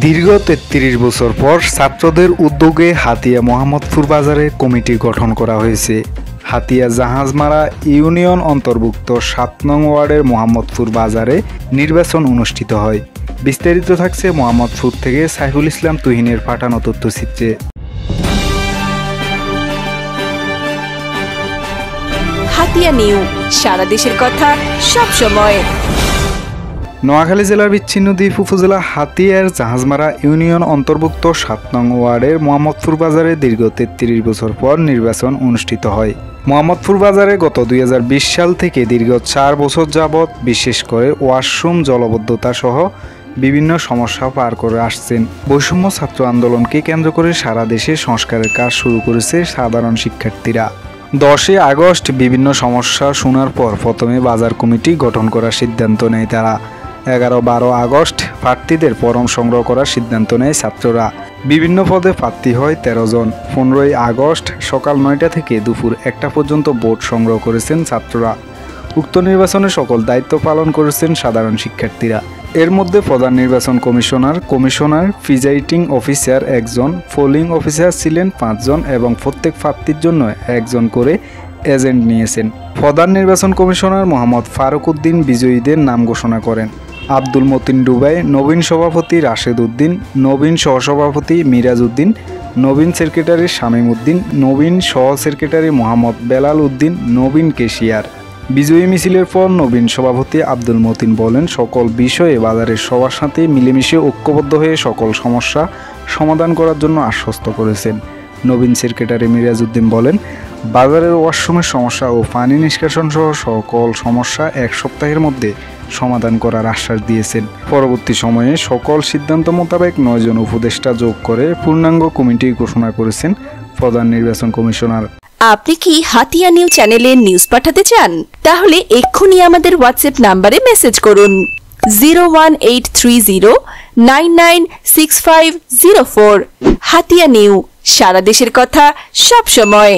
দীর্ঘ ৩৩ বছর পর ছাত্রদের উদ্যোগে হাতিয়া মোহাম্মদপুর বাজারে কমিটি গঠন করা হয়েছে। হাতিয়া জাহাজমারা ইউনিয়ন অন্তর্ভুক্ত ৭ নং ওয়ার্ডের মোহাম্মদপুর বাজারে নির্বাচন অনুষ্ঠিত হয়। বিস্তারিত থাকছে মোহাম্মদপুর থেকে সাইফুল ইসলাম তুহিনের পাঠানো তথ্যচিত্রে। হাতিয়া নিউ, সারা দেশের কথা সব সময়। নোয়াখালী জেলার বিচ্ছিন্ন দ্বীপ উপজেলা হাতিয়ার জাহাজমারা ইউনিয়ন অন্তর্ভুক্ত ৭ নং ওয়ার্ডের মোহাম্মদপুর বাজারে দীর্ঘ ৩৩ বছর পর নির্বাচন অনুষ্ঠিত হয়। মোহাম্মদপুর বাজারে গত ২০২০ সাল থেকে দীর্ঘ ৪ বছর যাবৎ বিশেষ করে ওয়াশরুম, জলবদ্ধতা সহ বিভিন্ন সমস্যা পার করে আসছেন। বৈষম্য ছাত্র আন্দোলনকে কেন্দ্র করে সারা দেশে সংস্কারের কাজ শুরু করেছে সাধারণ শিক্ষার্থীরা। ১০ আগস্ট বিভিন্ন সমস্যা শোনার পর প্রথমে বাজার কমিটি গঠন করার সিদ্ধান্ত নেয় তারা। ১১-১২ আগস্ট প্রার্থীদের ফরম সংগ্রহ করার সিদ্ধান্ত নেয় ছাত্ররা। বিভিন্ন পদে প্রার্থী হয় ১৩ জন। ১৫ আগস্ট সকাল ৯টা থেকে দুপুর ১টা পর্যন্ত ভোট সংগ্রহ করেছেন ছাত্ররা। উক্ত নির্বাচনে সকল দায়িত্ব পালন করেছেন সাধারণ শিক্ষার্থীরা। এর মধ্যে প্রধান নির্বাচন কমিশনার, প্রিজাইডিং অফিসার ১ জন, পোলিং অফিসার ছিলেন ৫ জন এবং প্রত্যেক প্রার্থীর জন্য ১ জন করে এজেন্ট নিয়েছেন। প্রধান নির্বাচন কমিশনার মোহাম্মদ ফারুক উদ্দিন বিজয়ীদের নাম ঘোষণা করেন। আব্দুল মতিন ডুবাই, নবীন সভাপতি রাশেদ উদ্দিন, নবীন সহসভাপতি মিরাজ উদ্দিন, নবীন সেক্রেটারি শামীম উদ্দিন, নবীন সহ সেক্রেটারি মোহাম্মদ বেলাল উদ্দিন, নবীন কেশিয়ার। বিজয়ী মিছিলের পর নবীন সভাপতি আব্দুল মতিন বলেন, সকল বিষয়ে বাজারের সবার সাথে মিলেমিশে ঐক্যবদ্ধ হয়ে সকল সমস্যা সমাধান করার জন্য আশ্বস্ত করেছেন। নবীন সেক্রেটারি মিরাজ উদ্দিন বলেন, বাজারের ওয়াশরুমের সমস্যা ও পানি নিষ্কাশন সহ সকল সমস্যা ১ সপ্তাহের মধ্যে সমাধান করার আশ্বাস দিয়েছেন। পরবর্তী সময়ে সকল সিদ্ধান্ত মোতাবেক ৯ জন উপদেষ্টা যোগ করে পূর্ণাঙ্গ কমিটি ঘোষণা করেছেন প্রধান নির্বাচন কমিশনার। আপনি কি হাতিয়া নিউ চ্যানেলে নিউজ পাঠাতে চান? তাহলে এক্ষুনি আমাদের হোয়াটসঅ্যাপ নাম্বারে মেসেজ করুন 01830996504। হাতিয়া নিউ, সারা দেশের কথা সব সময়।